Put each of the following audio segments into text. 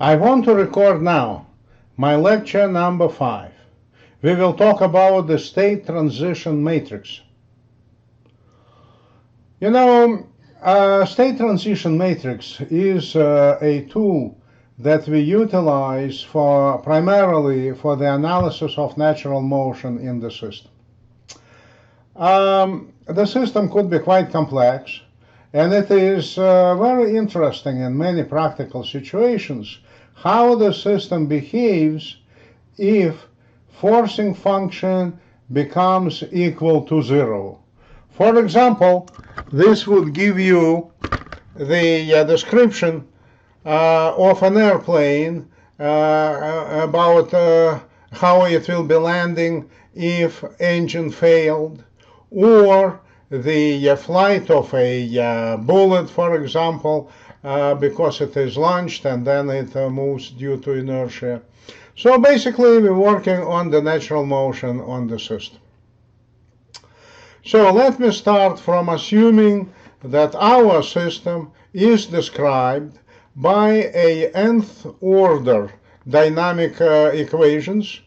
I want to record now my lecture number 5. We will talk about the state transition matrix. You know, state transition matrix is a tool that we utilize primarily for the analysis of natural motion in the system. The system could be quite complex, and it is very interesting in many practical situations how the system behaves if forcing function becomes equal to 0. For example, this would give you the description of an airplane about how it will be landing if engine failed, or the flight of a bullet, for example, because it is launched and then it moves due to inertia. So basically we're working on the natural motion on the system. So let me start from assuming that our system is described by a nth order dynamic equations,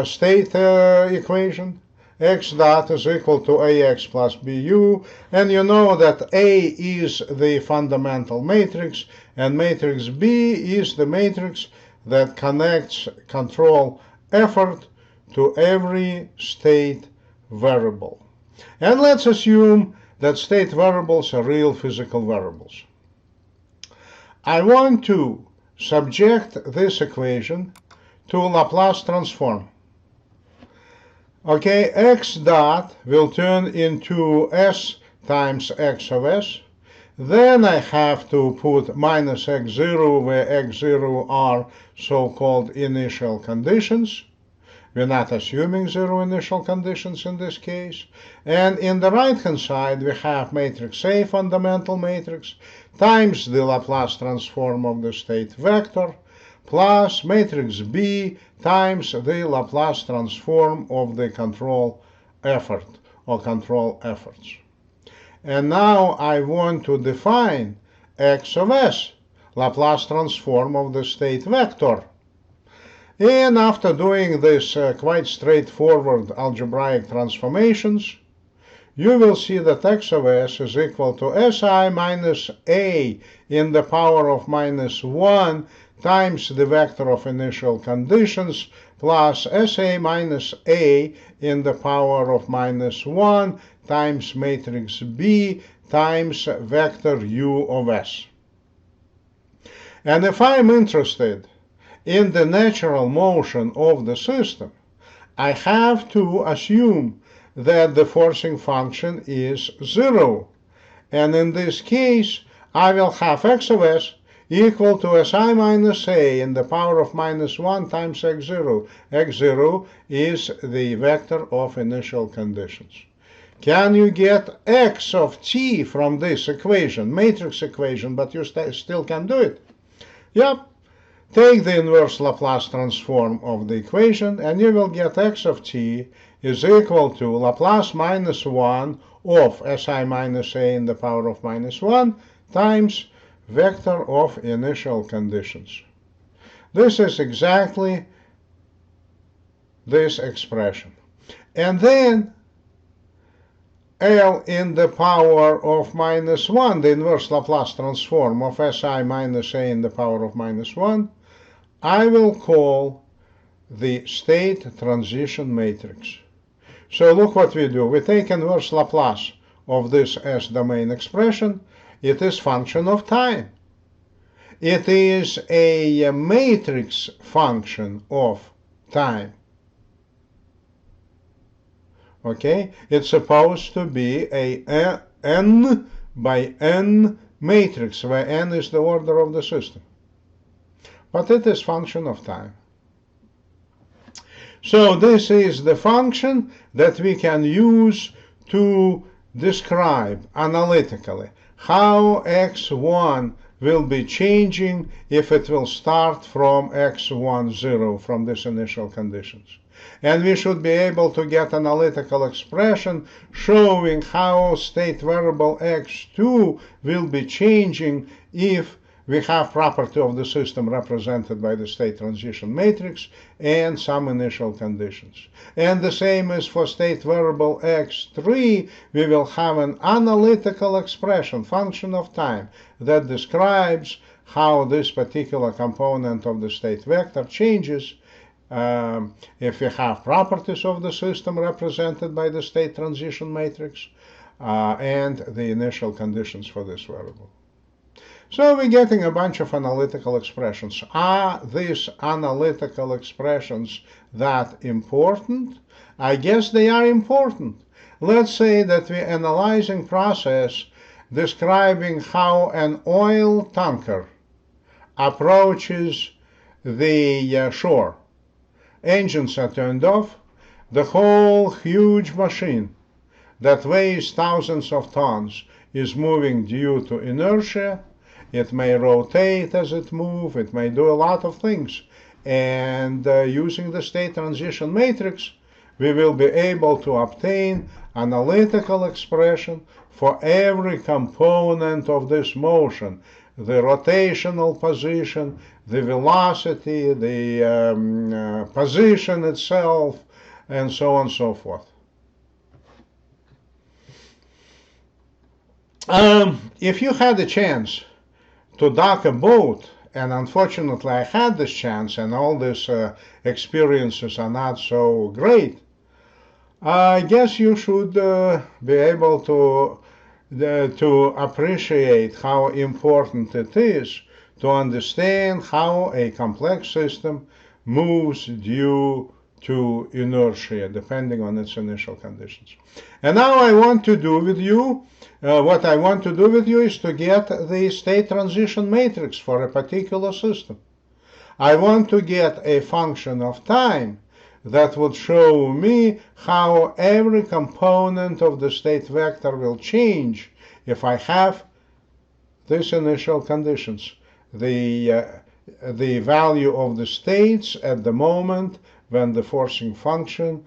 state equation. X dot is equal to AX plus BU, and you know that A is the fundamental matrix, and matrix B is the matrix that connects control effort to every state variable. And let's assume that state variables are real physical variables. I want to subject this equation to Laplace transform. Okay, X dot will turn into S times X of S. Then I have to put minus X0, where X0 are so-called initial conditions. We're not assuming 0 initial conditions in this case. And in the right-hand side, we have matrix A, fundamental matrix, times the Laplace transform of the state vector, plus matrix B times the Laplace transform of the control effort or control efforts. And now I want to define X of S, Laplace transform of the state vector. And after doing this quite straightforward algebraic transformations, you will see that X of S is equal to Si minus A in the power of minus 1 times the vector of initial conditions plus Sa minus A in the power of minus 1 times matrix B times vector U of S. And if I'm interested in the natural motion of the system, I have to assume that the forcing function is 0. And in this case, I will have X of S equal to Si minus A in the power of minus 1 times X0. X0 is the vector of initial conditions. Can you get X of t from this equation, matrix equation, but you still can do it? Yep. Take the inverse Laplace transform of the equation, and you will get X of t is equal to Laplace minus 1 of Si minus A in the power of minus 1 times vector of initial conditions. This is exactly this expression. And then L in the power of minus 1, the inverse Laplace transform of Si minus A in the power of minus 1, I will call the state transition matrix. So look what we do. We take inverse Laplace of this S-domain expression. It is function of time. It is a matrix function of time. Okay? It's supposed to be a n by n matrix, where n is the order of the system. But it is function of time. So this is the function that we can use to describe analytically how x1 will be changing if it will start from x1, 0, from these initial conditions. And we should be able to get analytical expression showing how state variable x2 will be changing if we have property of the system represented by the state transition matrix and some initial conditions. And the same is for state variable x3. We will have an analytical expression, function of time, that describes how this particular component of the state vector changes if we have properties of the system represented by the state transition matrix and the initial conditions for this variable. So we're getting a bunch of analytical expressions. Are these analytical expressions that important? I guess they are important. Let's say that we're analyzing process describing how an oil tanker approaches the shore. Engines are turned off. The whole huge machine that weighs thousands of tons is moving due to inertia. It may rotate as it moves. It may do a lot of things. And using the state transition matrix, we will be able to obtain analytical expression for every component of this motion. The rotational position, the velocity, the position itself, and so on and so forth. If you had a chance to dock a boat, and unfortunately I had this chance and all these experiences are not so great, I guess you should be able to appreciate how important it is to understand how a complex system moves due to inertia, depending on its initial conditions. And now I want to do with you, what I want to do with you is to get the state transition matrix for a particular system. I want to get a function of time that would show me how every component of the state vector will change if I have these initial conditions. The value of the states at the moment when the forcing function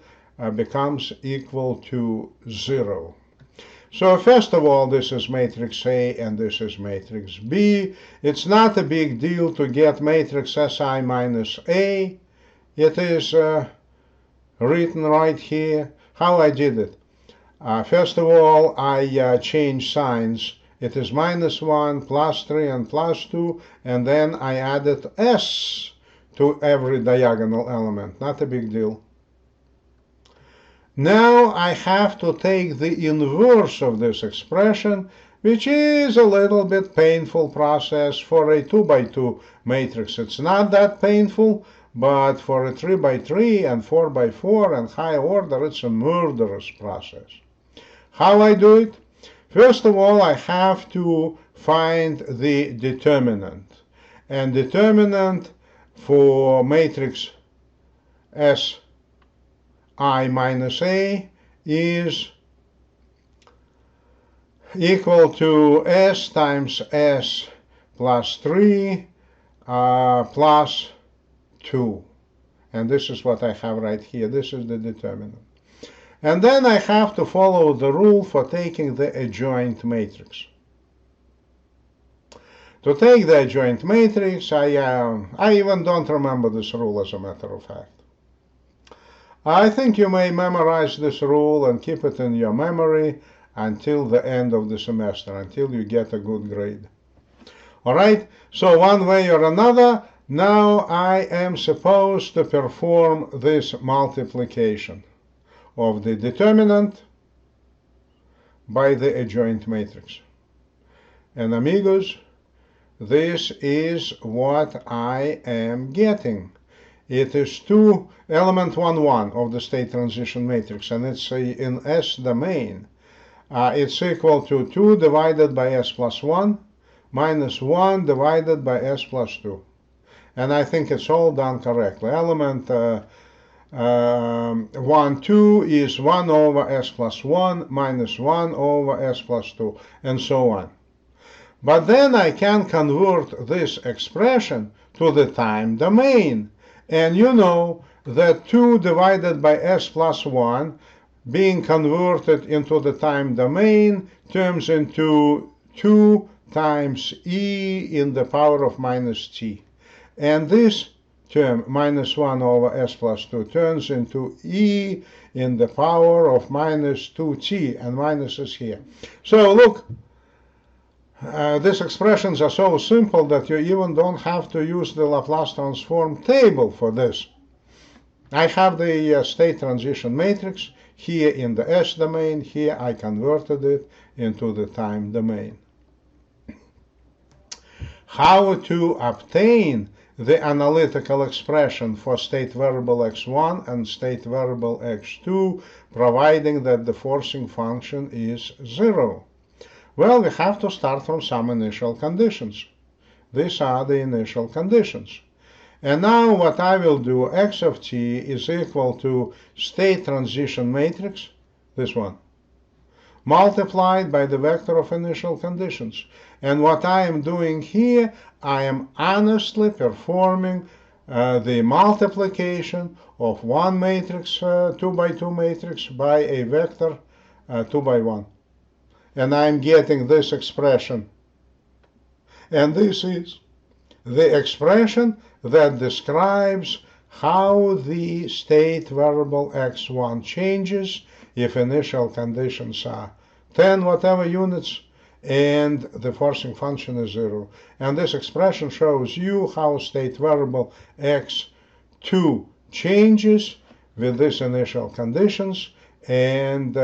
becomes equal to 0. So first of all, this is matrix A and this is matrix B. It's not a big deal to get matrix Si minus A. It is written right here. How I did it? First of all, I changed signs. It is -1, +3, and +2, and then I added S to every diagonal element. Not a big deal. Now I have to take the inverse of this expression, which is a little bit painful process for a 2x2 matrix. It's not that painful, but for a 3x3 and 4x4 and higher order, it's a murderous process. How I do it? First of all, I have to find the determinant. And determinant for matrix Si minus A is equal to S times S plus 3 plus 2. And this is what I have right here. This is the determinant. And then I have to follow the rule for taking the adjoint matrix. To take the adjoint matrix, I even don't remember this rule as a matter of fact. I think you may memorize this rule and keep it in your memory until the end of the semester, until you get a good grade. All right, so one way or another, now I am supposed to perform this multiplication of the determinant by the adjoint matrix. And amigos, this is what I am getting. It is 2 element 1, 1 of the state transition matrix, and it's in S domain. It's equal to 2 divided by S plus 1 minus 1 divided by S plus 2. And I think it's all done correctly. Element 1, 2 is 1 over S plus 1 minus 1 over S plus 2, and so on. But then I can convert this expression to the time domain. And you know that 2 divided by S plus 1 being converted into the time domain turns into 2 times e in the power of minus t. And this term, minus 1 over s plus 2, turns into e in the power of minus 2t, and minus is here. So look, these expressions are so simple that you even don't have to use the Laplace transform table for this. I have the state transition matrix here in the S domain. Here I converted it into the time domain. How to obtain the analytical expression for state variable x1 and state variable x2, providing that the forcing function is 0? Well, we have to start from some initial conditions. These are the initial conditions. And now what I will do, x of t is equal to state transition matrix, this one, multiplied by the vector of initial conditions. And what I am doing here, I am honestly performing the multiplication of one matrix, 2 by 2 matrix, by a vector 2 by 1. And I'm getting this expression. And this is the expression that describes how the state variable x1 changes if initial conditions are 10 whatever units and the forcing function is 0. And this expression shows you how state variable x2 changes with these initial conditions, and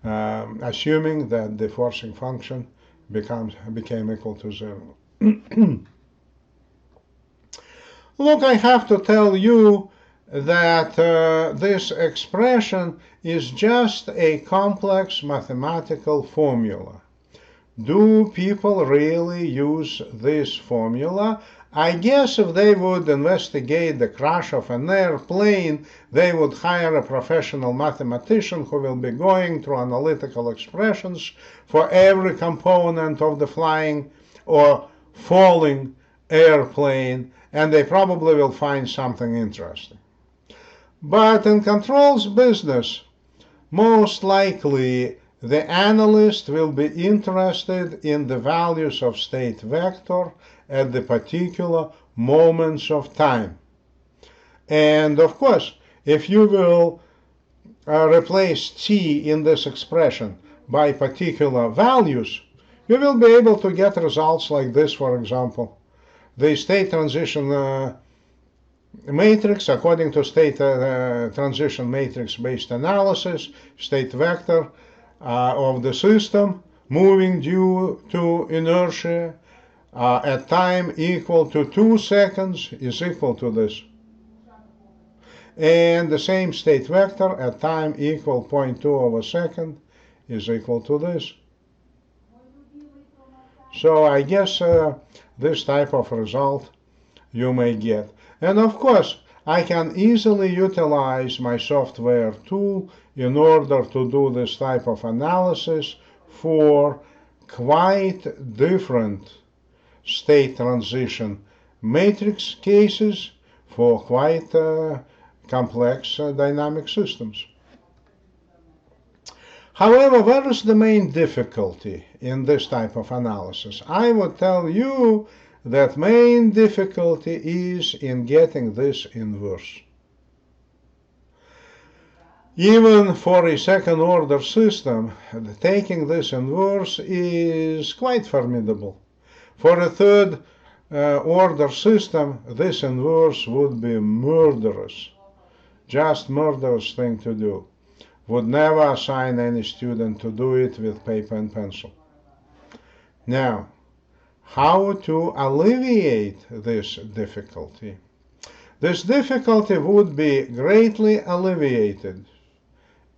assuming that the forcing function became equal to 0. Look, I have to tell you that this expression is just a complex mathematical formula. Do people really use this formula? I guess if they would investigate the crash of an airplane, they would hire a professional mathematician who will be going through analytical expressions for every component of the flying or falling airplane, and they probably will find something interesting. But in controls business, most likely the analyst will be interested in the values of state vector at the particular moments of time. And of course, if you will replace t in this expression by particular values, you will be able to get results like this, for example. The state transition matrix, according to state transition matrix based analysis, state vector of the system moving due to inertia at time equal to 2 seconds is equal to this. And the same state vector at time equal 0.2 of a second is equal to this. So I guess this type of result you may get. And of course, I can easily utilize my software tool in order to do this type of analysis for quite different state transition matrix cases for quite complex dynamic systems. However, where is the main difficulty in this type of analysis? I would tell you that main difficulty is in getting this inverse. Even for a second order system, taking this inverse is quite formidable. For a third order system, this inverse would be murderous. Just murderous thing to do. Would never assign any student to do it with paper and pencil. Now, how to alleviate this difficulty? This difficulty would be greatly alleviated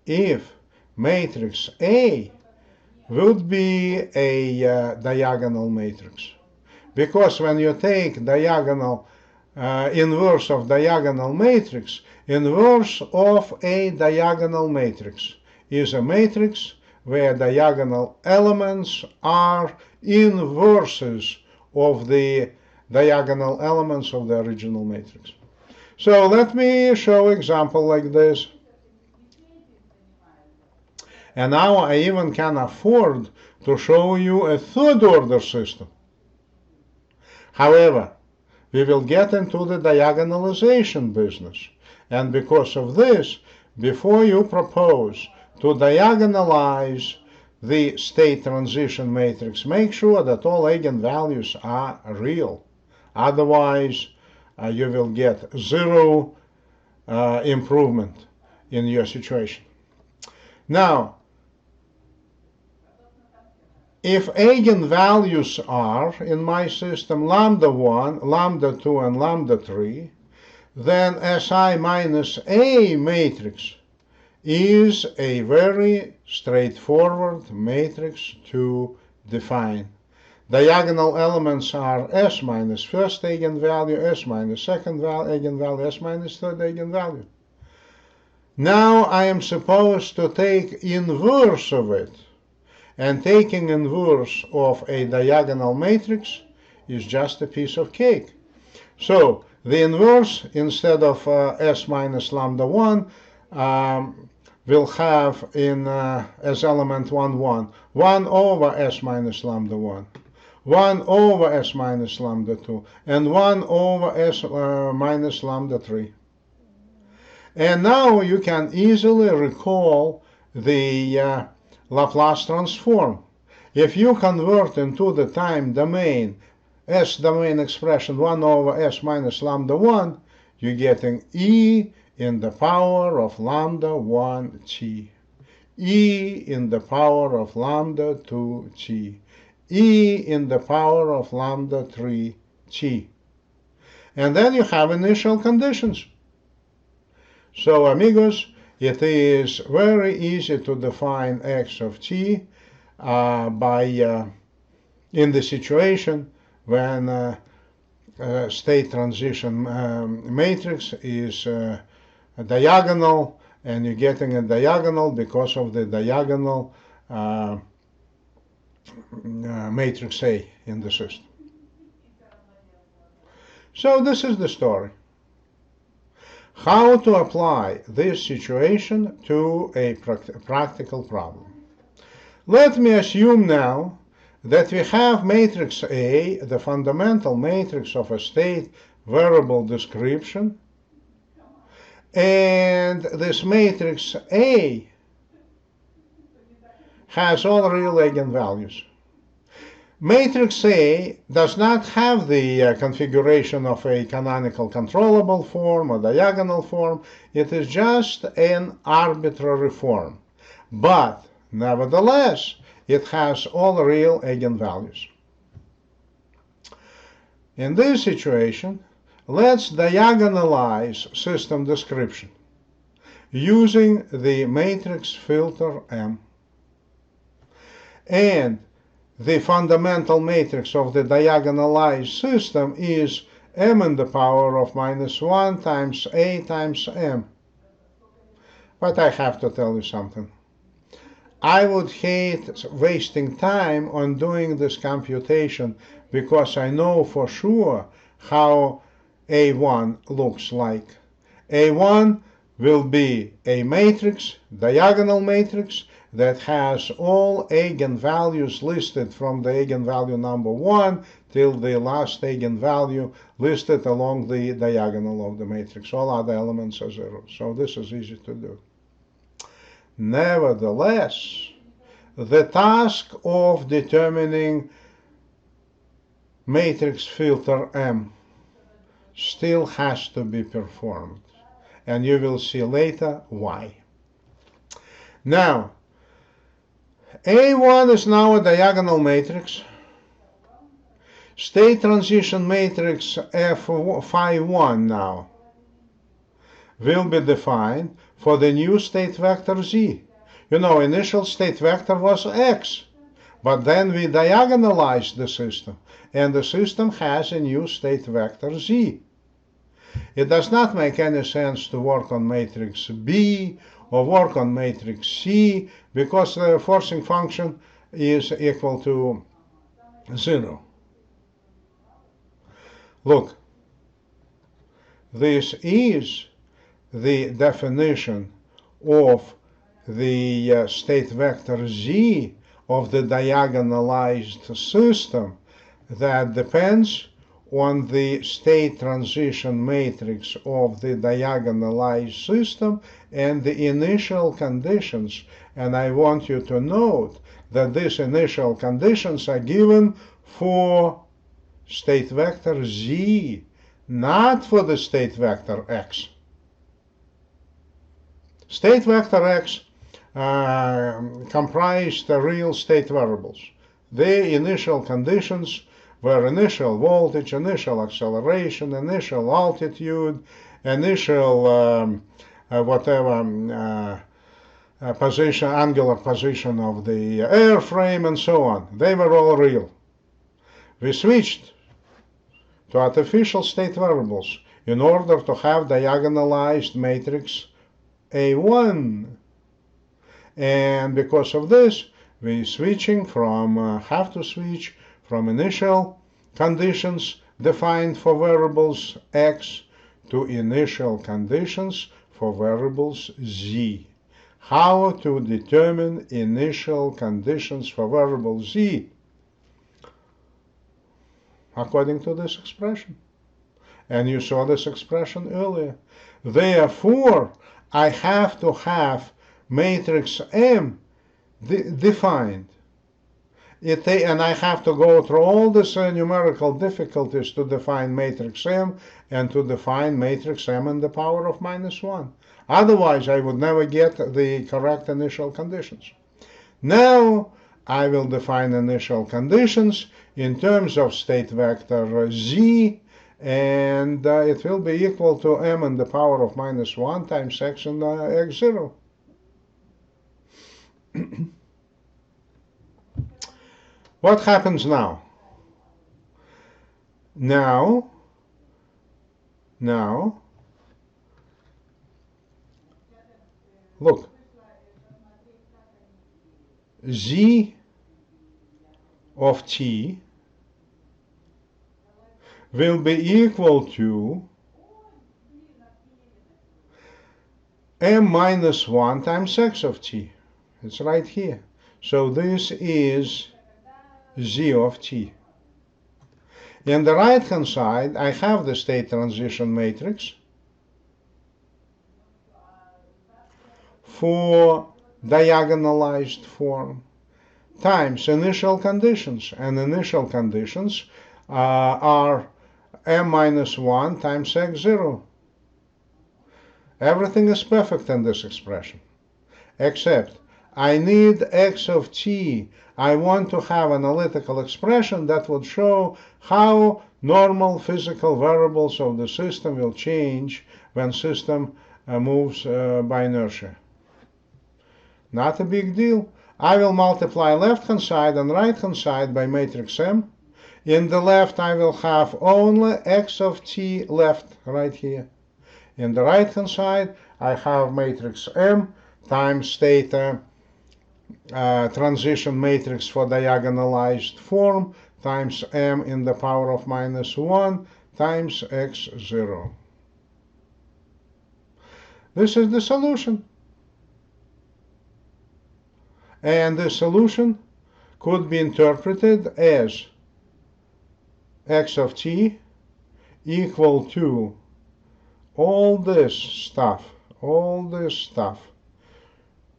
if matrix A would be a diagonal matrix. Because when you take diagonal inverse of diagonal matrix, inverse of a diagonal matrix is a matrix where diagonal elements are inverses of the diagonal elements of the original matrix. So let me show example like this. And now I even can afford to show you a third order system. However, we will get into the diagonalization business. And because of this, before you propose to diagonalize the state transition matrix, make sure that all eigenvalues are real. Otherwise, you will get zero improvement in your situation. Now, if eigenvalues are, in my system, lambda 1, lambda 2, and lambda 3, then Si minus A matrix is a very straightforward matrix to define. Diagonal elements are S minus first eigenvalue, S minus second eigenvalue, S minus third eigenvalue. Now I am supposed to take inverse of it. And taking inverse of a diagonal matrix is just a piece of cake. So the inverse, instead of S minus lambda 1, will have in as element 1, 1, 1 over S minus lambda 1, 1 over S minus lambda 2, and 1 over S minus lambda 3. And now you can easily recall the Laplace transform. If you convert into the time domain, S domain expression 1 over S minus lambda 1, you're getting E in the power of lambda 1 t, E in the power of lambda 2 t, E in the power of lambda 3 t. And then you have initial conditions. So, amigos, it is very easy to define x of t in the situation when state transition matrix is diagonal, and you're getting a diagonal because of the diagonal matrix A in the system. So this is the story. How to apply this situation to a practical problem. Let me assume now that we have matrix A, the fundamental matrix of a state variable description, and this matrix A has all real eigenvalues. Matrix A does not have the configuration of a canonical controllable form or diagonal form. It is just an arbitrary form. But nevertheless, it has all real eigenvalues. In this situation, let's diagonalize system description using the matrix filter M. And the fundamental matrix of the diagonalized system is M in the power of minus 1 times A times M. But I have to tell you something. I would hate wasting time on doing this computation because I know for sure how A1 looks like. A1 will be a matrix, diagonal matrix, that has all eigenvalues listed from the eigenvalue number 1 till the last eigenvalue listed along the diagonal of the matrix. All other elements are 0. So this is easy to do. Nevertheless, the task of determining matrix filter M still has to be performed. And you will see later why. Now, A1 is now a diagonal matrix. State transition matrix Phi1 now will be defined for the new state vector Z. You know, initial state vector was X, but then we diagonalized the system, and the system has a new state vector Z. It does not make any sense to work on matrix B or work on matrix C because the forcing function is equal to 0. Look, this is the definition of the state vector z of the diagonalized system that depends on the state transition matrix of the diagonalized system and the initial conditions. And I want you to note that these initial conditions are given for state vector z, not for the state vector x. State vector x comprised the real state variables. The initial conditions were initial voltage, initial acceleration, initial altitude, initial position, angular position of the airframe, and so on. They were all real. We switched to artificial state variables in order to have diagonalized matrix A1. And because of this, we have to switch from initial conditions defined for variables x to initial conditions for variables z. How to determine initial conditions for variable z? According to this expression. And you saw this expression earlier. Therefore, I have to have matrix M defined. And I have to go through all these numerical difficulties to define matrix M and to define matrix M in the power of -1. Otherwise, I would never get the correct initial conditions. Now, I will define initial conditions in terms of state vector z, and it will be equal to m in the power of -1 times x in x0. What happens now? Now, look, z of t will be equal to m minus 1 times x of t. It's right here. So this is z of t. In the right-hand side, I have the state transition matrix for diagonalized form times initial conditions. And initial conditions are m minus 1 times x0. Everything is perfect in this expression, except I need x of t. I want to have an analytical expression that would show how normal physical variables of the system will change when system moves by inertia. Not a big deal. I will multiply left-hand side and right-hand side by matrix M. In the left, I will have only x of t left right here. In the right-hand side, I have matrix M times state transition matrix for diagonalized form times m in the power of -1 times x0. This is the solution. And the solution could be interpreted as x of t equal to all this stuff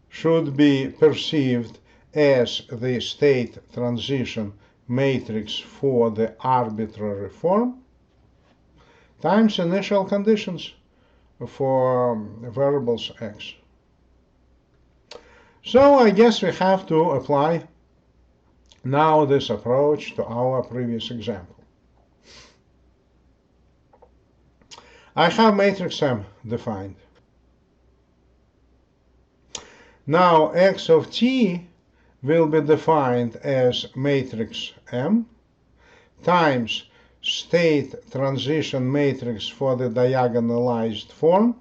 should be perceived as the state transition matrix for the arbitrary form times initial conditions for variables x. So I guess we have to apply now this approach to our previous example. I have matrix M defined. Now x of t will be defined as matrix M times state transition matrix for the diagonalized form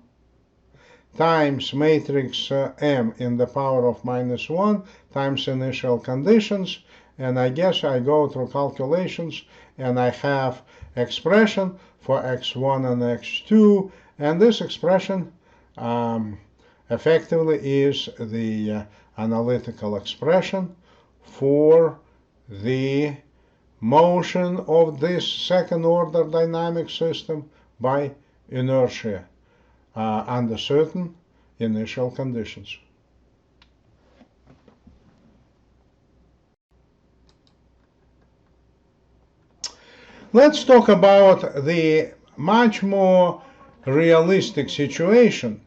times matrix M in the power of -1 times initial conditions, and I guess I go through calculations and I have expression for x1 and x2, and this expression effectively is the analytical expression for the motion of this second-order dynamic system by inertia under certain initial conditions. Let's talk about the much more realistic situation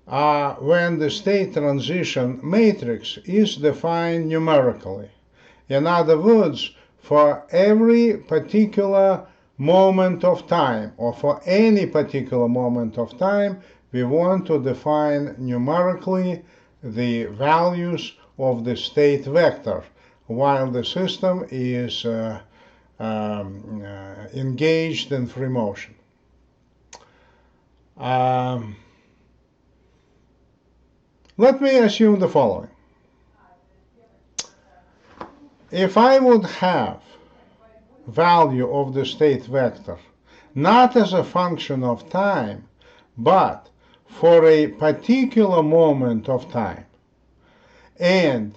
when the state transition matrix is defined numerically. In other words, for every particular moment of time, or for any particular moment of time, we want to define numerically the values of the state vector while the system is engaged in free motion. Let me assume the following. If I would have value of the state vector not as a function of time, but for a particular moment of time, and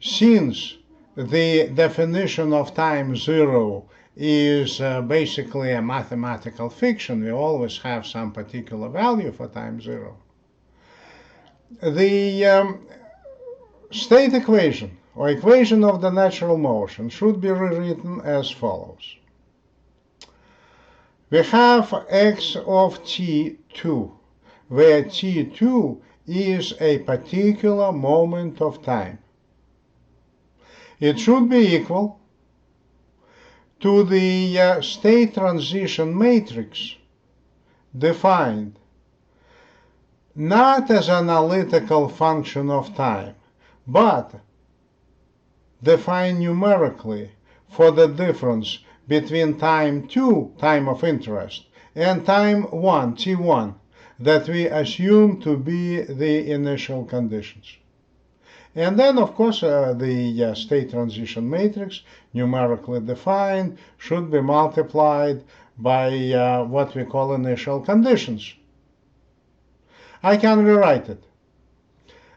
since the definition of time zero is basically a mathematical fiction, we always have some particular value for time zero, the state equation or equation of the natural motion should be rewritten as follows. We have x of t2, where t2 is a particular moment of time. It should be equal to the state transition matrix defined not as an analytical function of time, but defined numerically for the difference between time 2, time of interest, and time 1, t1, that we assume to be the initial conditions. And then, of course, the state transition matrix, numerically defined, should be multiplied by what we call initial conditions. I can rewrite it.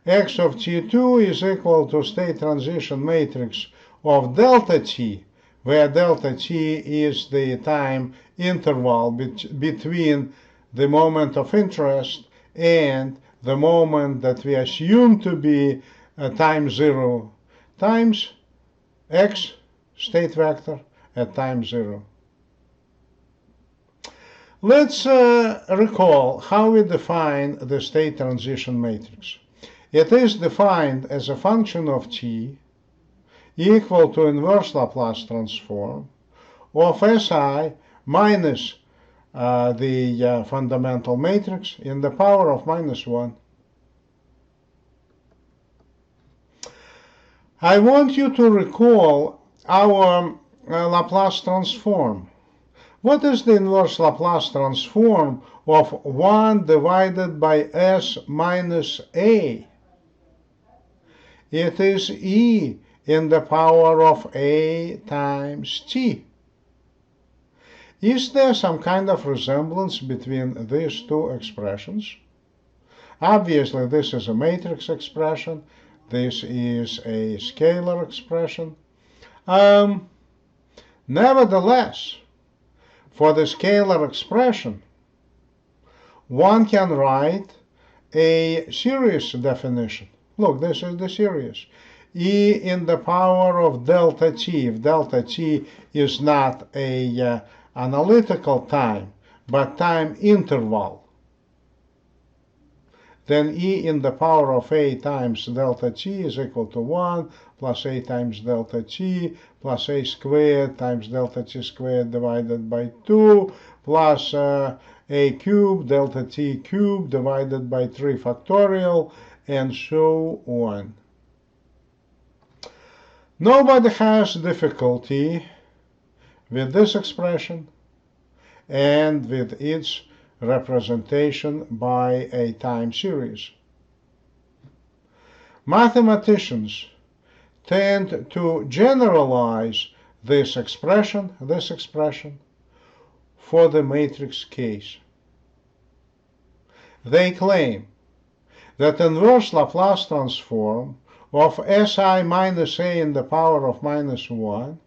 X of t2 is equal to state transition matrix of delta t, where delta t is the time interval between the moment of interest and the moment that we assume to be time zero, times x state vector at time zero. Let's recall how we define the state transition matrix. It is defined as a function of t equal to inverse Laplace transform of Si minus the fundamental matrix in the power of -1. I want you to recall our Laplace transform. What is the inverse Laplace transform of 1 divided by S minus A? It is E in the power of A times T. Is there some kind of resemblance between these two expressions? Obviously, this is a matrix expression. This is a scalar expression. Nevertheless, for the scalar expression, one can write a series definition. Look, this is the series. E in the power of delta t, if delta t is not a analytical time, but time interval, then E in the power of A times delta t is equal to 1 plus A times delta t plus A squared times delta t squared divided by 2 plus A cubed delta t cubed divided by 3 factorial, and so on. Nobody has difficulty with this expression and with its representation by a time series. Mathematicians tend to generalize this expression for the matrix case. They claim that inverse Laplace transform of Si minus A in the power of minus 1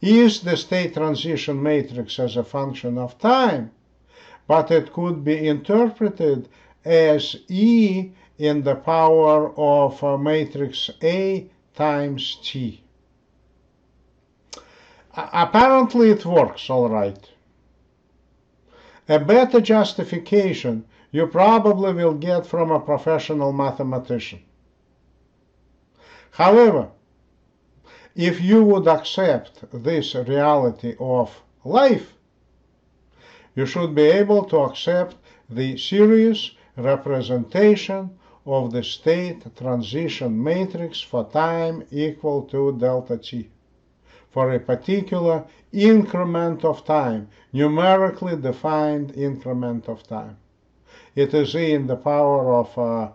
is the state transition matrix as a function of time, but it could be interpreted as E in the power of matrix A times T. Apparently it works all right. A better justification you probably will get from a professional mathematician. However, if you would accept this reality of life, you should be able to accept the series representation of the state transition matrix for time equal to delta t for a particular increment of time, numerically defined increment of time. It is E in the power of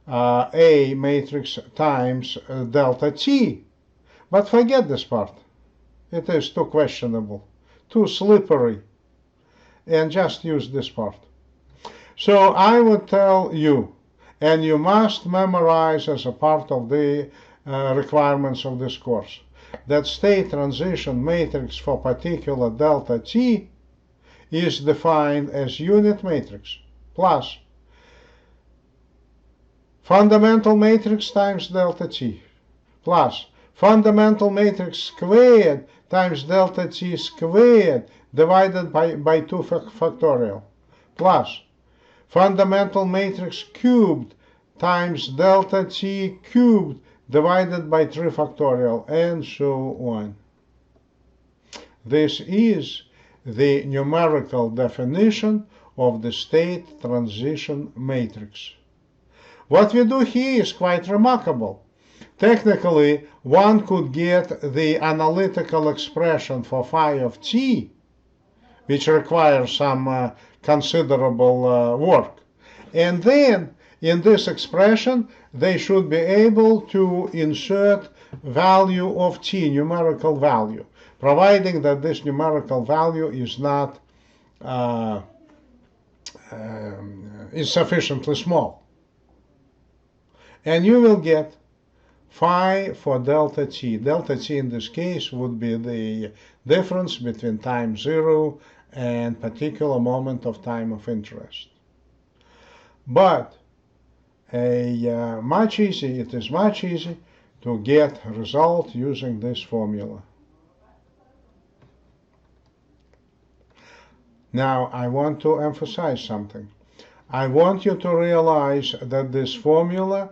A matrix times delta t. But forget this part. It is too questionable, too slippery, and just use this part. So I would tell you, and you must memorize as a part of the requirements of this course, that state transition matrix for particular delta t is defined as unit matrix plus fundamental matrix times delta t plus fundamental matrix squared times delta t squared divided by 2 factorial plus fundamental matrix cubed times delta t cubed divided by 3 factorial, and so on. This is the numerical definition of the state transition matrix. What we do here is quite remarkable. Technically, one could get the analytical expression for phi of t, which requires some considerable work. And then, in this expression, they should be able to insert value of t, numerical value, providing that this numerical value is not is sufficiently small. And you will get phi for delta t. Delta t in this case would be the difference between time 0 and particular moment of time of interest. But it is much easier to get a result using this formula. Now I want to emphasize something. I want you to realize that this formula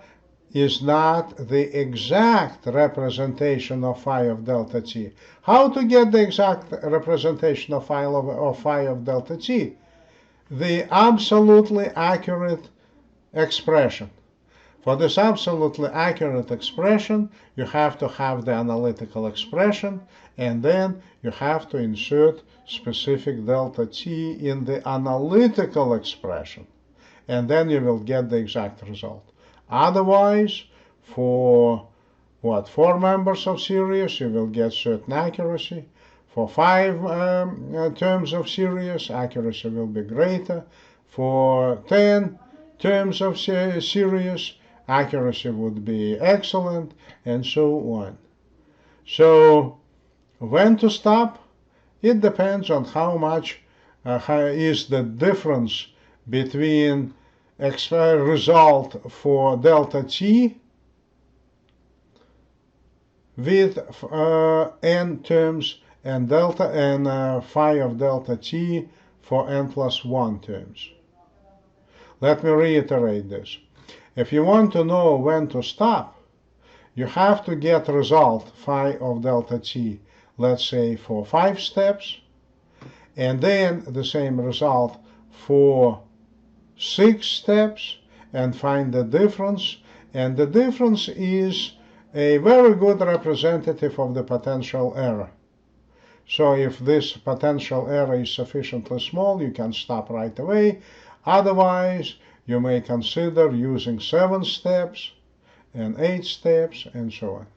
is not the exact representation of phi of delta t. How to get the exact representation of phi of delta t? The absolutely accurate expression. For this absolutely accurate expression, you have to have the analytical expression, and then you have to insert specific delta t in the analytical expression, and then you will get the exact result. Otherwise, for 4 members of series, you will get certain accuracy. For 5 terms of series, accuracy will be greater. For 10 terms of series, accuracy would be excellent, and so on. So, when to stop? It depends on how much is the difference between result for delta t with n terms and phi of delta t for n plus 1 terms. Let me reiterate this. If you want to know when to stop, you have to get result phi of delta t, let's say for 5 steps, and then the same result for 6 steps, and find the difference. And the difference is a very good representative of the potential error. So if this potential error is sufficiently small, you can stop right away. Otherwise, you may consider using 7 steps and 8 steps and so on.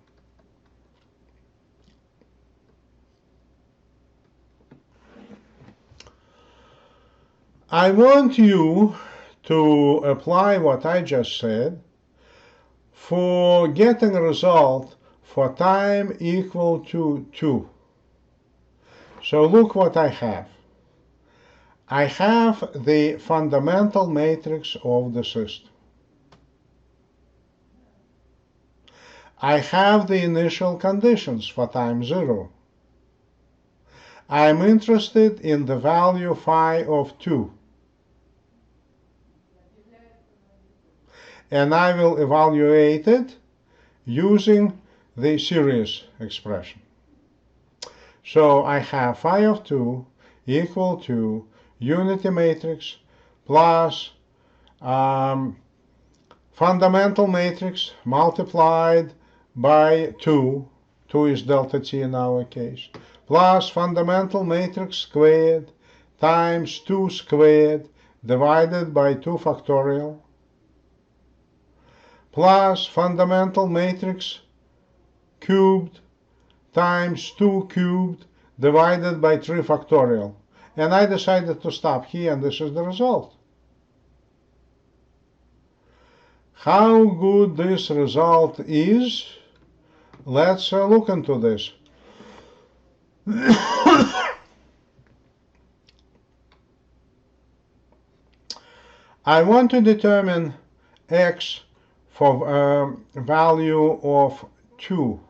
I want you to apply what I just said for getting a result for time equal to 2. So look what I have. I have the fundamental matrix of the system. I have the initial conditions for time 0. I am interested in the value phi of 2. And I will evaluate it using the series expression. So I have phi of 2 equal to unity matrix plus fundamental matrix multiplied by 2, 2 is delta t in our case, plus fundamental matrix squared times 2 squared divided by 2 factorial, plus fundamental matrix cubed times 2 cubed divided by 3 factorial. And I decided to stop here, and this is the result. How good this result is, let's look into this. I want to determine x for value of 2.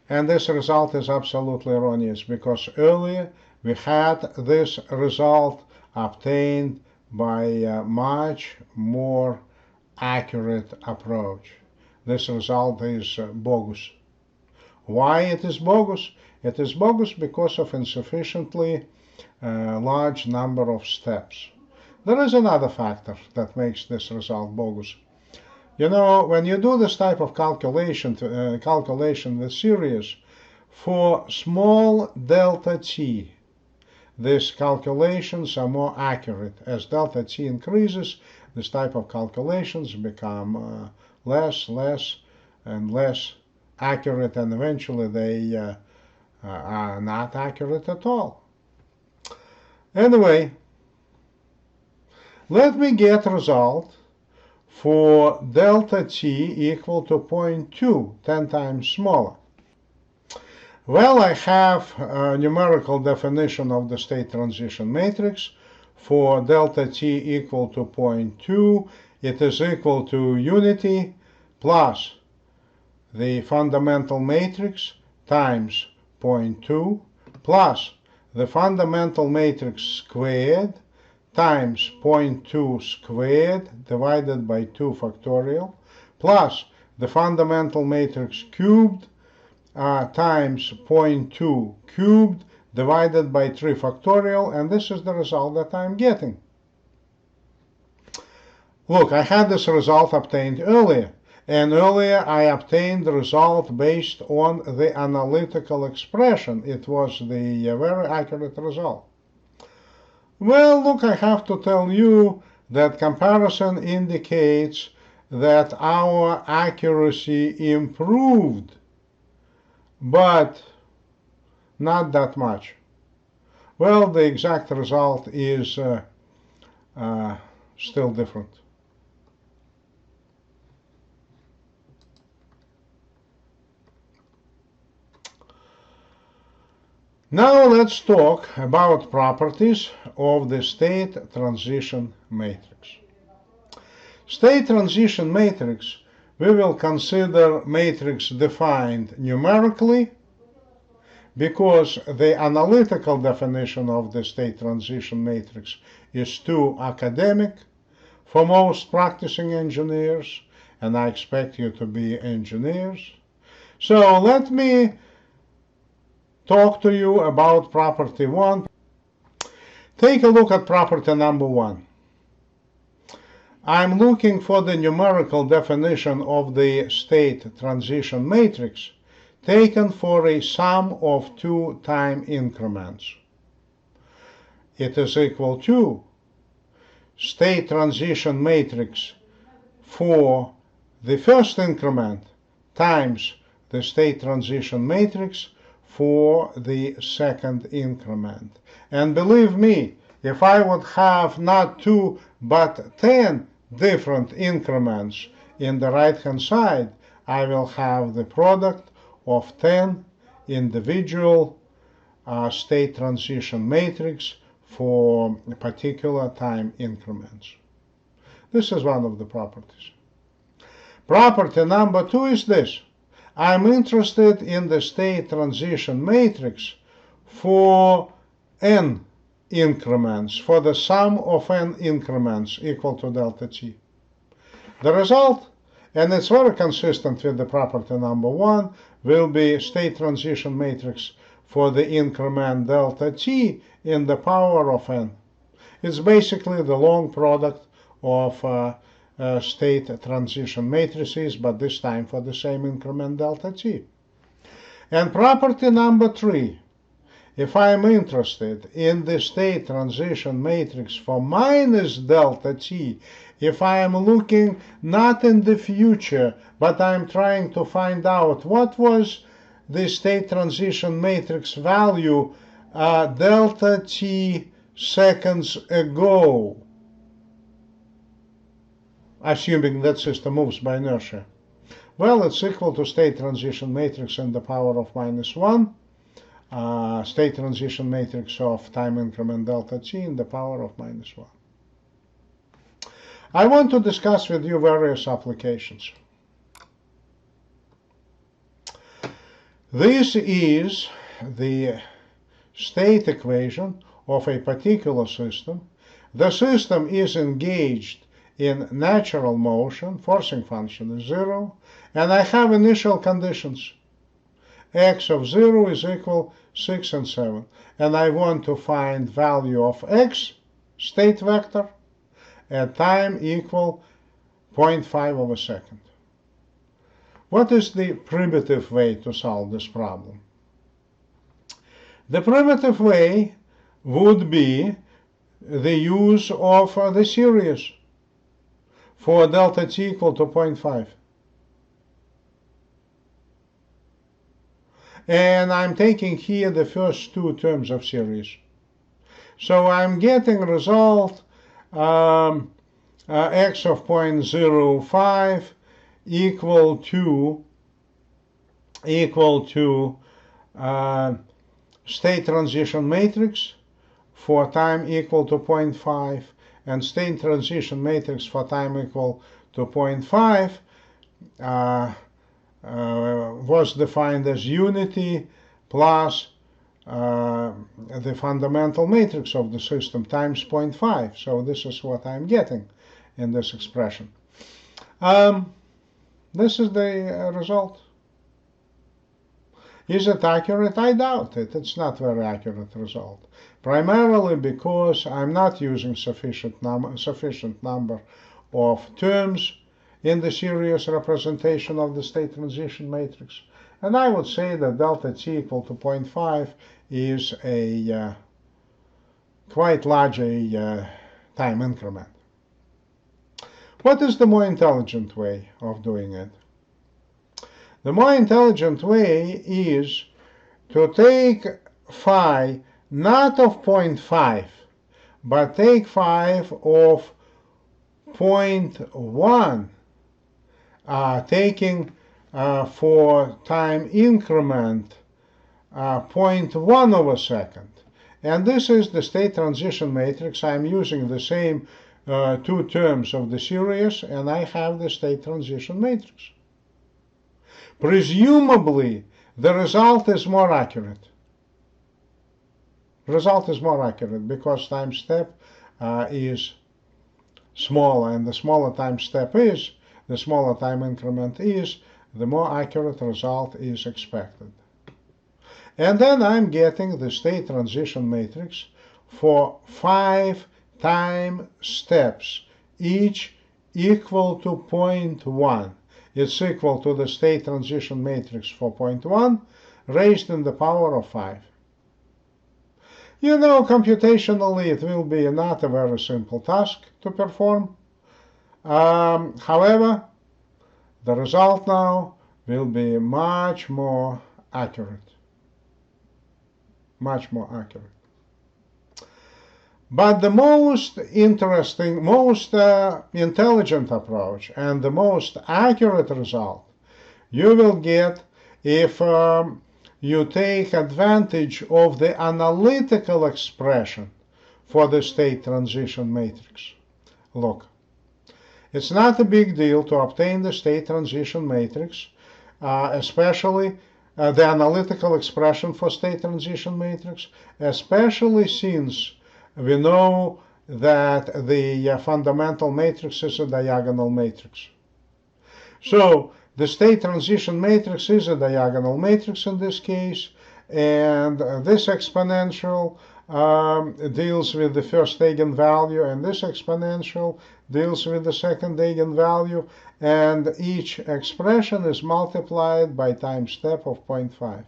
And this result is absolutely erroneous because earlier we had this result obtained by a much more accurate approach. This result is bogus. Why it is bogus? It is bogus because of insufficiently large number of steps. There is another factor that makes this result bogus. You know, when you do this type of calculation with series for small delta t, these calculations are more accurate. As delta t increases, this type of calculations become less and less accurate, and eventually they are not accurate at all. Anyway, let me get result for delta t equal to 0.2, 10 times smaller. Well, I have a numerical definition of the state transition matrix. For delta t equal to 0.2, it is equal to unity plus the fundamental matrix times 0.2 plus the fundamental matrix squared times 0.2 squared divided by 2 factorial plus the fundamental matrix cubed times 0.2 cubed divided by 3 factorial, and this is the result that I'm getting. Look, I had this result obtained earlier, and earlier I obtained the result based on the analytical expression. It was the very accurate result. Well, look, I have to tell you that comparison indicates that our accuracy improved, but not that much. Well, the exact result is still different. Now let's talk about properties of the state transition matrix. State transition matrix, we will consider matrix defined numerically because the analytical definition of the state transition matrix is too academic for most practicing engineers, and I expect you to be engineers. So let me talk to you about property 1. Take a look at property number 1. I'm looking for the numerical definition of the state transition matrix taken for a sum of 2 time increments. It is equal to state transition matrix for the first increment times the state transition matrix for the second increment. And believe me, if I would have not 2 but 10 different increments in the right-hand side, I will have the product of 10 individual state transition matrix for particular time increments. This is one of the properties. Property number 2 is this. I'm interested in the state transition matrix for n increments, for the sum of n increments equal to delta t. The result, and it's very consistent with the property number 1, will be state transition matrix for the increment delta t in the power of n. It's basically the long product of state transition matrices, but this time for the same increment delta t. And property number 3, if I am interested in the state transition matrix for minus delta t, if I am looking not in the future, but I'm trying to find out what was the state transition matrix value delta t seconds ago, assuming that system moves by inertia. Well, it's equal to state transition matrix in the power of minus 1, state transition matrix of time increment delta t in the power of minus 1. I want to discuss with you various applications. This is the state equation of a particular system. The system is engaged in natural motion, forcing function is 0, and I have initial conditions. X of 0 is equal 6 and 7, and I want to find value of x, state vector, at time equal 0.5 of a second. What is the primitive way to solve this problem? The primitive way would be the use of the series for delta t equal to 0.5. And I'm taking here the first 2 terms of series. So I'm getting result x of 0.05 equal to state transition matrix for time equal to 0.5 and state transition matrix for time equal to 0.5 was defined as unity plus the fundamental matrix of the system times 0.5. So this is what I'm getting in this expression. This is the result. Is it accurate? I doubt it. It's not a very accurate result. Primarily because I'm not using sufficient number of terms in the series representation of the state transition matrix. And I would say that delta t equal to 0.5 is a quite large time increment. What is the more intelligent way of doing it? The more intelligent way is to take phi not of 0.5, but take phi of 0.1, taking for time increment 0.1 of a second. And this is the state transition matrix. I'm using the same 2 terms of the series, and I have the state transition matrix. Presumably, the result is more accurate. The result is more accurate because time step is smaller, and the smaller time step is, the smaller time increment is, the more accurate result is expected. And then I'm getting the state transition matrix for 5 time steps, each equal to 0.1. It's equal to the state transition matrix for 0.1 raised in the power of 5. You know, computationally it will be not a very simple task to perform. However, the result now will be much more accurate. much more accurate. But the most interesting, most intelligent approach and the most accurate result you will get if you take advantage of the analytical expression for the state transition matrix. Look, it's not a big deal to obtain the state transition matrix, especially the analytical expression for state transition matrix, especially since we know that the fundamental matrix is a diagonal matrix. So the state transition matrix is a diagonal matrix in this case, and this exponential deals with the first eigenvalue, and this exponential deals with the second eigenvalue, and each expression is multiplied by time step of 0.5.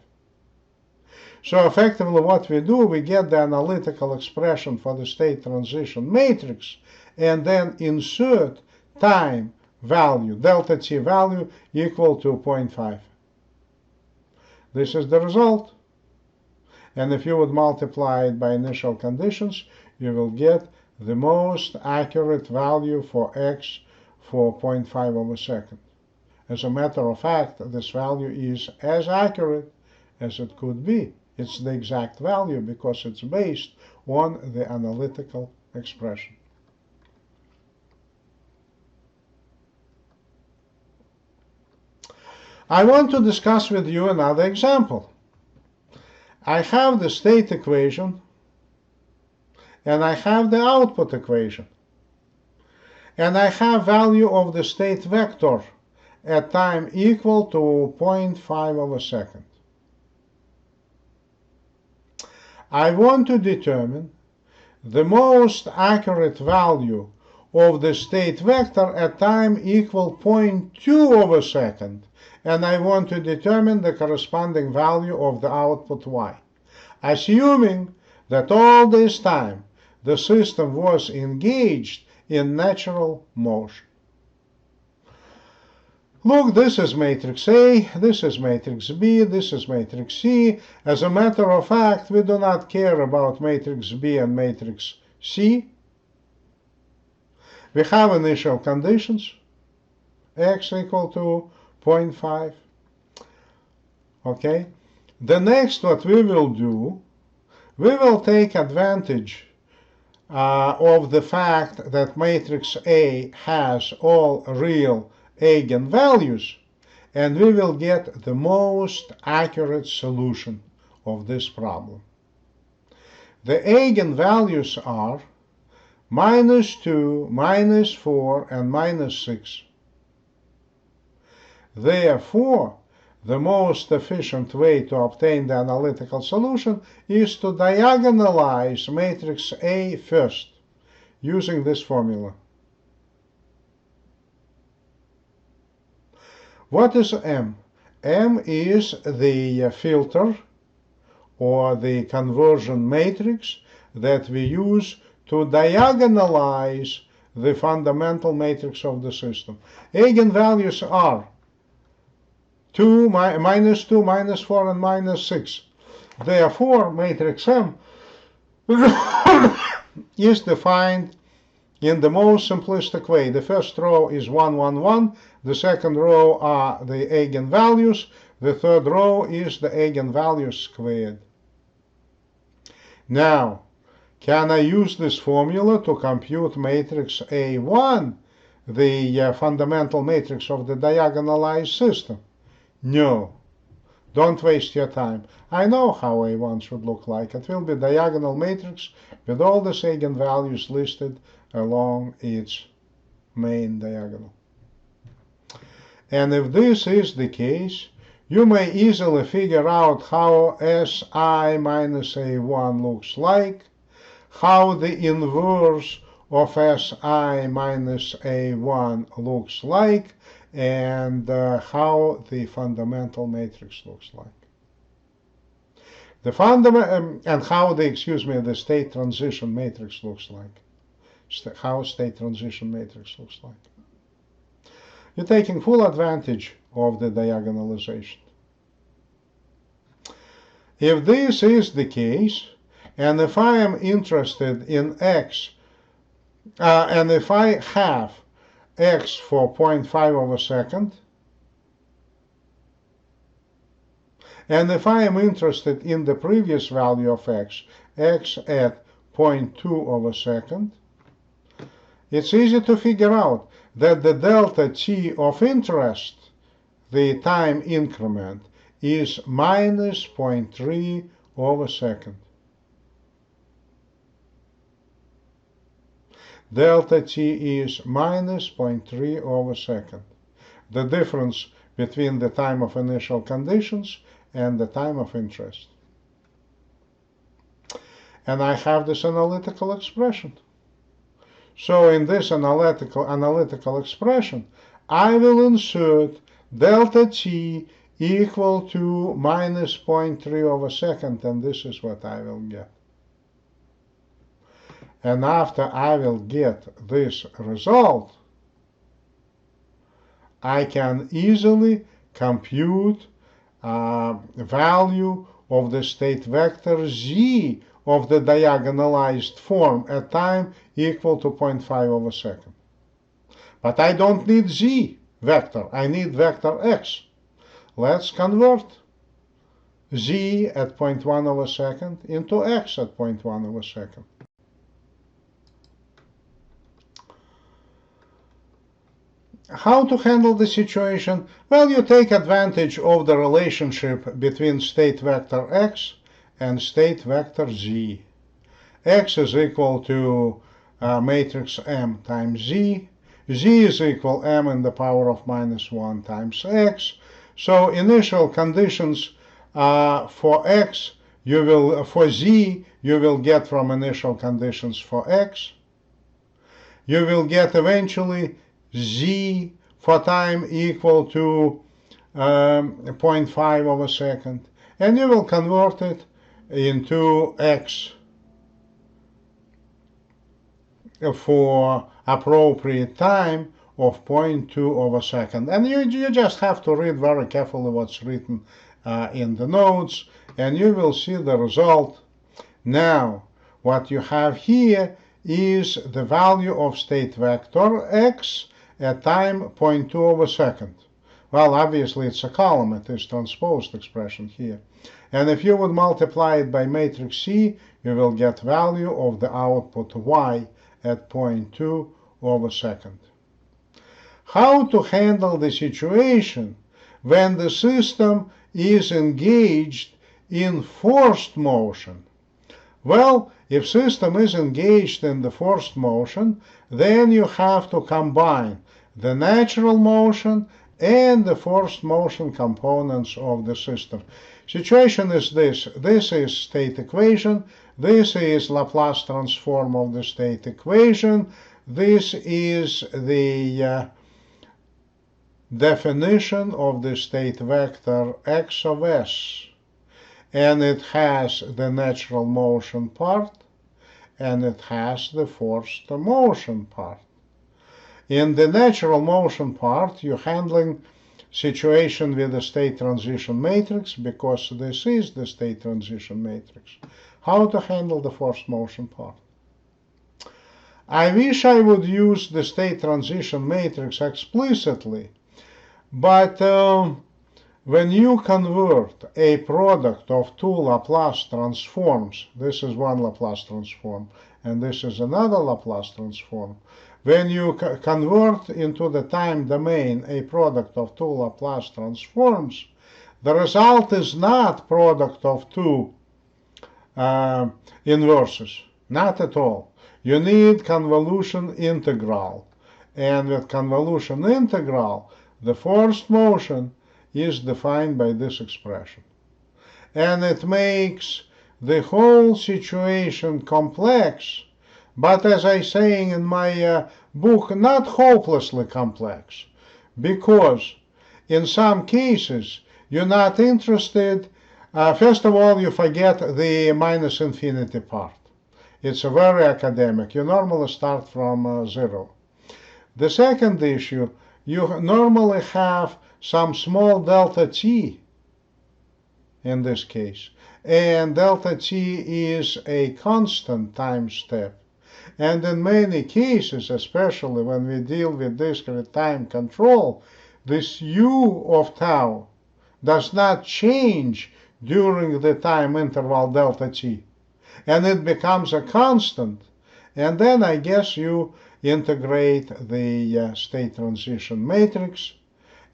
So effectively what we do, we get the analytical expression for the state transition matrix, and then insert time value, delta t value, equal to 0.5. This is the result. And if you would multiply it by initial conditions, you will get the most accurate value for x for 0.5 of a second. As a matter of fact, this value is as accurate as it could be. It's the exact value because it's based on the analytical expression. I want to discuss with you another example. I have the state equation and I have the output equation. And I have value of the state vector at time equal to 0.5 of a second. I want to determine the most accurate value of the state vector at time equal 0.2 of a second, and I want to determine the corresponding value of the output y, assuming that all this time the system was engaged in natural motion. Look, this is matrix A, this is matrix B, this is matrix C. As a matter of fact, we do not care about matrix B and matrix C. We have initial conditions, x equal to 0.5. Okay? The next what we will do, we will take advantage of the fact that matrix A has all real eigenvalues, and we will get the most accurate solution of this problem. The eigenvalues are -2, -4, and -6. Therefore, the most efficient way to obtain the analytical solution is to diagonalize matrix A first, using this formula. What is M? M is the filter or the conversion matrix that we use to diagonalize the fundamental matrix of the system. Eigenvalues are -2, -4, and -6. Therefore, matrix M is defined in the most simplistic way. The first row is 1, 1, 1. The second row are the eigenvalues. The third row is the eigenvalues squared. Now, can I use this formula to compute matrix A1, the fundamental matrix of the diagonalized system? No. Don't waste your time. I know how A1 should look like. It will be a diagonal matrix with all the eigenvalues listed along its main diagonal. And if this is the case, you may easily figure out how Si minus A1 looks like, how the inverse of Si minus A1 looks like, and how the fundamental matrix looks like. And how the state transition matrix looks like. How state transition matrix looks like. You're taking full advantage of the diagonalization. If this is the case, and if I am interested in x, and if I have x for 0.5 of a second, and if I am interested in the previous value of x at 0.2 of a second, it's easy to figure out that the delta t of interest, the time increment, is minus 0.3 of a second. Delta t is minus 0.3 of a second. The difference between the time of initial conditions and the time of interest. And I have this analytical expression. So in this analytical expression, I will insert delta t equal to minus 0.3 of a second, and this is what I will get. And after I will get this result, I can easily compute value of the state vector z of the diagonalized form at time equal to 0.5 of a second. But I don't need z vector, I need vector x. Let's convert z at 0.1 of a second into x at 0.1 of a second. How to handle the situation? Well, you take advantage of the relationship between state vector x and state vector z. X is equal to matrix M times z. Z is equal m in the power of minus 1 times x. So initial conditions for x, for z, you will get from initial conditions for x. You will get eventually z for time equal to 0.5 of a second, and you will convert it into x for appropriate time of 0.2 of a second. And you just have to read very carefully what's written in the notes, and you will see the result. Now, what you have here is the value of state vector x at time 0.2 of a second. Well, obviously it's a column, it is transposed expression here. And if you would multiply it by matrix C, you will get value of the output y at 0.2 of a second. How to handle the situation when the system is engaged in forced motion? Well, if system is engaged in the forced motion, then you have to combine the natural motion and the forced motion components of the system. Situation is this. This is state equation. This is Laplace transform of the state equation. This is the definition of the state vector x of s. And it has the natural motion part, and it has the forced motion part. In the natural motion part, you're handling situation with the state transition matrix, because this is the state transition matrix. How to handle the forced motion part? I wish I would use the state transition matrix explicitly, but when you convert a product of two Laplace transforms, this is one Laplace transform, and this is another Laplace transform. When you convert into the time domain a product of two Laplace transforms, the result is not product of two inverses, not at all. You need convolution integral, and with convolution integral, the forced motion is defined by this expression. And it makes the whole situation complex, but as I say in my book, not hopelessly complex, because in some cases you're not interested. First of all, you forget the minus infinity part. It's a very academic. You normally start from 0. The second issue, you normally have some small delta t in this case. And delta t is a constant time step. And in many cases, especially when we deal with discrete time control, this u of tau does not change during the time interval delta t. And it becomes a constant. And then I guess you integrate the state transition matrix.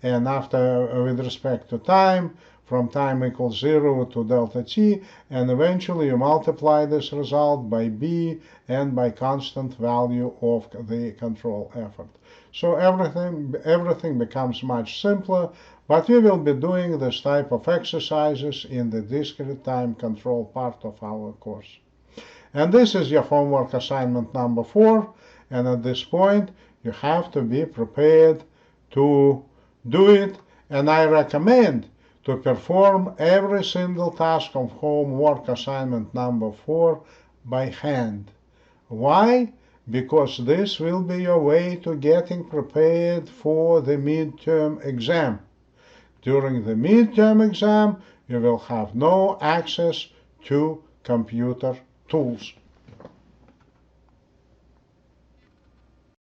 And after, with respect to time, from time equals 0 to delta t, and eventually you multiply this result by b and by constant value of the control effort. So everything becomes much simpler, but we will be doing this type of exercises in the discrete time control part of our course. And this is your homework assignment number 4, and at this point you have to be prepared to do it, and I recommend to perform every single task of homework assignment number 4 by hand. Why? Because this will be your way to getting prepared for the midterm exam. During the midterm exam, you will have no access to computer tools.